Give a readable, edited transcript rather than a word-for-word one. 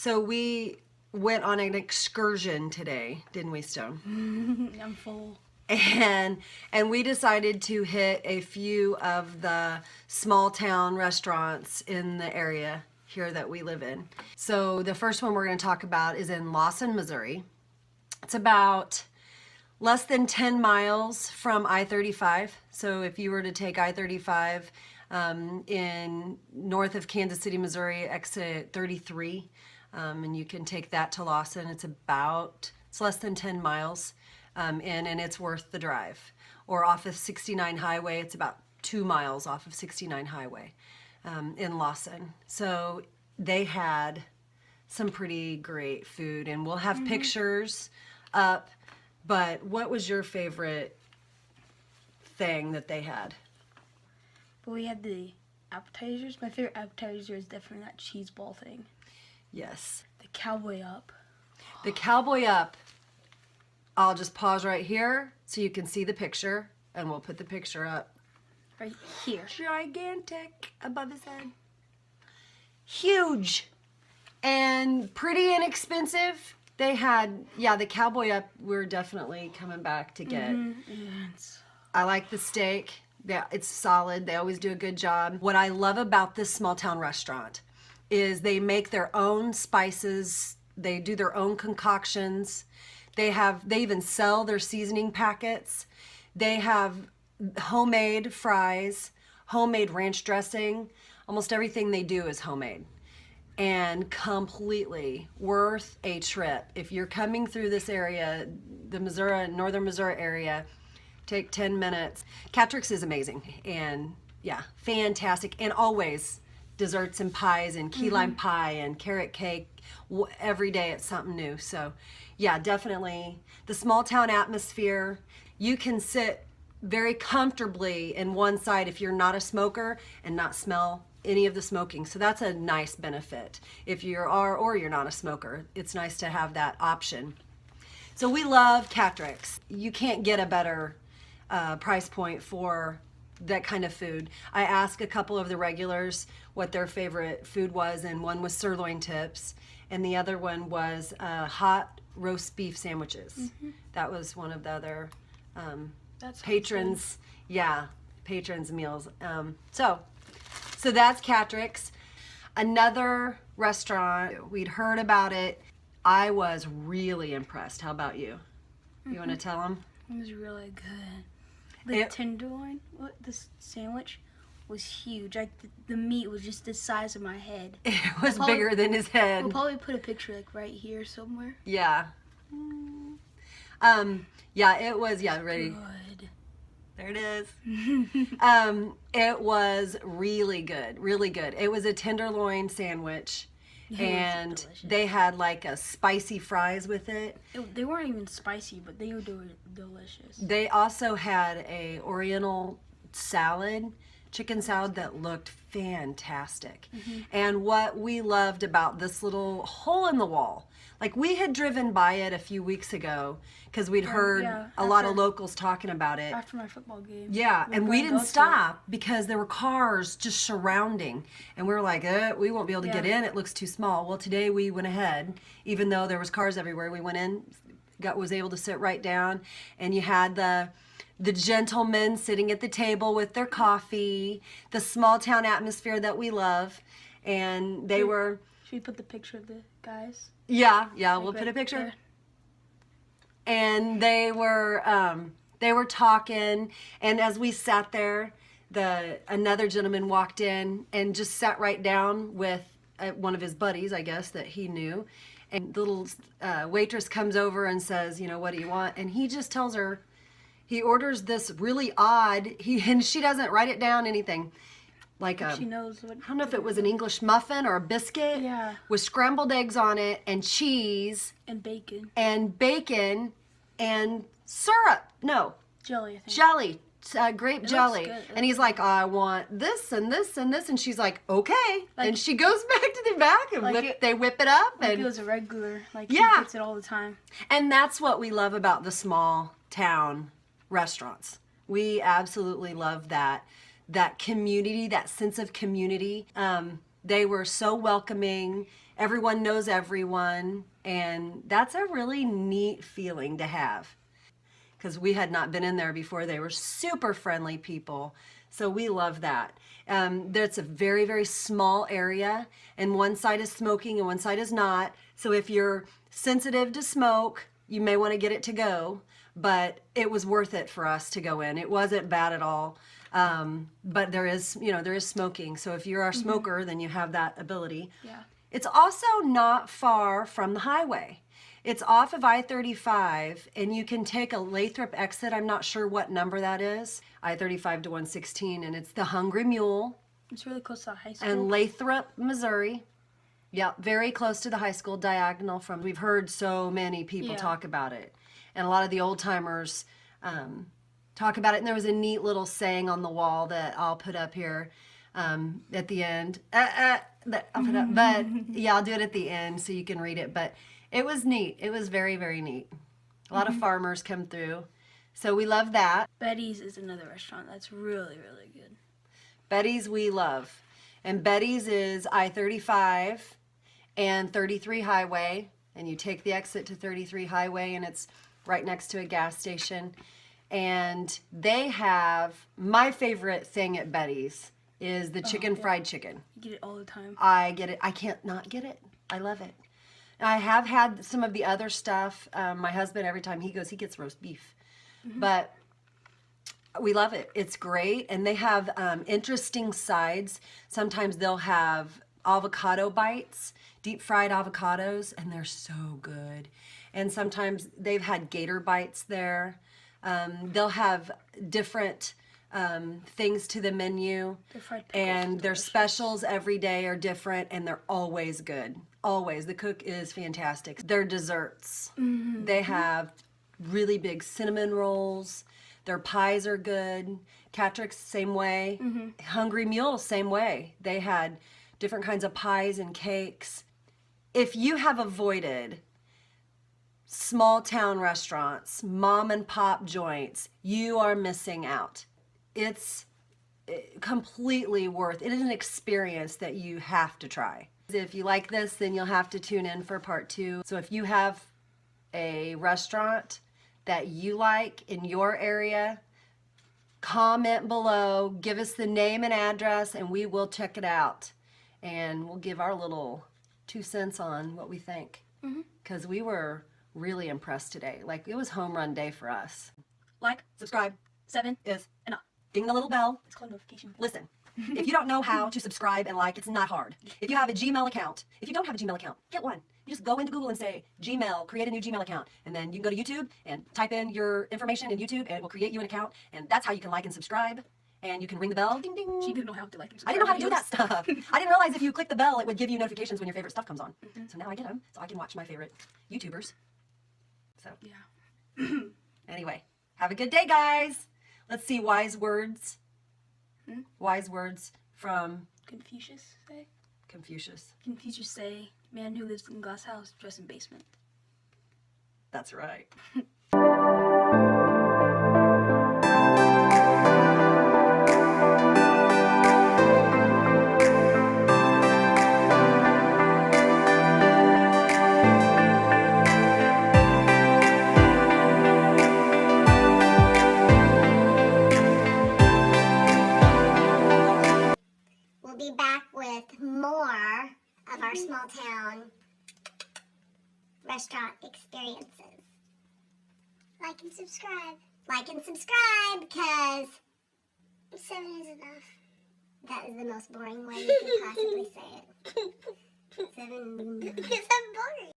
So we went on an excursion today, didn't we, Stone? I'm full. And we decided to hit a few of the small town restaurants in the area here that we live in. So the first one we're going to talk about is in Lawson, Missouri. It's about less than 10 miles from I-35. So if you were to take I-35 in north of Kansas City, Missouri, exit 33, and you can take that to Lawson. It's less than 10 miles and it's worth the drive. Or off of 69 Highway, it's about 2 miles off of 69 Highway in Lawson. So they had some pretty great food, and we'll have pictures up. But what was your favorite thing that they had? But we had the appetizers. My favorite appetizer is definitely that cheese ball thing. Yes. The cowboy up. The cowboy up. I'll just pause right here so you can see the picture, and we'll put the picture up. Right here. Gigantic above his head. Huge and pretty inexpensive. They had, the cowboy up we're definitely coming back to get. I like the steak. Yeah, it's solid. They always do a good job. What I love about this small town restaurant is they make their own spices. They do their own concoctions. They even sell their seasoning packets. They have homemade fries, homemade ranch dressing. Almost everything they do is homemade. And completely worth a trip. If you're coming through this area, the northern Missouri area, take 10 minutes. Catryx is amazing, and fantastic. And always desserts and pies and key lime pie and carrot cake. Every day it's something new. So definitely the small town atmosphere. You can sit very comfortably in one side if you're not a smoker and not smell any of the smoking. So that's a nice benefit. If you are or you're not a smoker, it's nice to have that option. So we love Catryx. You can't get a better price point for that kind of food. I asked a couple of the regulars what their favorite food was, and one was sirloin tips, and the other one was hot roast beef sandwiches. That was one of the other patrons. Patrons meals. So that's Catryx. Another restaurant, we'd heard about it. I was really impressed. How about you? You want to tell them? It was really good. The tenderloin, the sandwich was huge. Like the meat was just the size of my head. It was bigger than his head. We'll probably put a picture like right here somewhere. Yeah. It was, ready. Good. There it is. It was really good, really good. It was a tenderloin sandwich, and they had like a spicy fries with it. They weren't even spicy, but they were delicious. They also had a Oriental salad, chicken salad that looked fantastic. And what we loved about this little hole in the wall, like we had driven by it a few weeks ago because we'd heard a lot of locals talking about it. After my football game. Yeah, and we didn't stop because there were cars just surrounding. And we were like, we won't be able to get in. It looks too small. Well, today we went ahead, even though there was cars everywhere. We went in, was able to sit right down, and you had the gentlemen sitting at the table with their coffee, the small town atmosphere that we love. And they were... Should we put the picture of the guys? Yeah, we'll put a picture. There. And they were talking, and as we sat there, another gentleman walked in and just sat right down with one of his buddies, I guess, that he knew. And the little waitress comes over and says, what do you want? And he just tells her, he orders this really odd, and she doesn't write it down, anything. Like she knows what. I don't know if it was an English muffin or a biscuit. Yeah. With scrambled eggs on it and cheese. And bacon. And syrup. No. Jelly, I think. Jelly. Grape jelly. Good. And he's like, I want this and this and this. And she's like, okay. And she goes back to the back and they whip it up. Like and it was a regular. Like he gets it all the time. And that's what we love about the small town restaurants. We absolutely love that community, that sense of community. They were so welcoming. everyone knows everyone, and that's a really neat feeling to have. Because we had not been in there before. They were super friendly people. So we love that. There's a very, very small area, and one side is smoking and one side is not. So if you're sensitive to smoke, you may want to get it to go, but it was worth it for us to go in. It wasn't bad at all. But there is smoking. So if you're a smoker, then you have that ability. Yeah. It's also not far from the highway. It's off of I-35, and you can take a Lathrop exit. I'm not sure what number that is. I-35 to 116, and it's the Hungry Mule. It's really close to high school. And Lathrop, Missouri. Yeah, very close to the high school, diagonal from. We've heard so many people talk about it. And a lot of the old timers talk about it. And there was a neat little saying on the wall that I'll put up here at the end. I'll put up, but yeah, I'll do it at the end so you can read it. But it was neat. It was very, very neat. A lot of farmers come through. So we love that. Betty's is another restaurant that's really, really good. Betty's we love. And Betty's is I-35 and 33 Highway. And you take the exit to 33 Highway, and it's right next to a gas station. And they have, my favorite thing at Betty's is the fried chicken. You get it all the time. I get it. I can't not get it. I love it. I have had some of the other stuff. My husband, every time he goes, he gets roast beef. But we love it. It's great. And they have interesting sides. Sometimes they'll have avocado bites, deep fried avocados, and they're so good. And sometimes they've had gator bites there. They'll have different things to the menu, and their specials every day are different, and they're always good. Always. The cook is fantastic. Their desserts, they have really big cinnamon rolls. Their pies are good. Catryx, same way. Hungry Mule, same way. They had different kinds of pies and cakes. If you have avoided small town restaurants, mom and pop joints, you are missing out. It's completely worth it. It is an experience that you have to try. If you like this, then you'll have to tune in for part 2. So if you have a restaurant that you like in your area, comment below, give us the name and address, and we will check it out. And we'll give our little 2 cents on what we think. Because we were really impressed today. Like, it was home run day for us. Like, Subscribe. 7 Is and up. Ding the little bell. It's called notification. Listen, if you don't know how to subscribe and like, it's not hard. If you have a Gmail account, if you don't have a Gmail account, get one. You just go into Google and say, Gmail, create a new Gmail account. And then you can go to YouTube and type in your information in YouTube, and it will create you an account. And that's how you can like and subscribe. And you can ring the bell. Ding, ding. She didn't know how to like and I didn't know how to do that stuff. I didn't realize if you click the bell, it would give you notifications when your favorite stuff comes on. So now I get them, so I can watch my favorite YouTubers. So, Yeah. Anyway, have a good day, guys. Let's see wise words. Wise words from Confucius say? Confucius. Confucius say, man who lives in glass house, dress in basement. That's right. We'll be back with more of our small town restaurant experiences. Like and subscribe. Like and subscribe, because 7 is enough. That is the most boring way you could possibly say it. 7 is enough. Because I'm boring.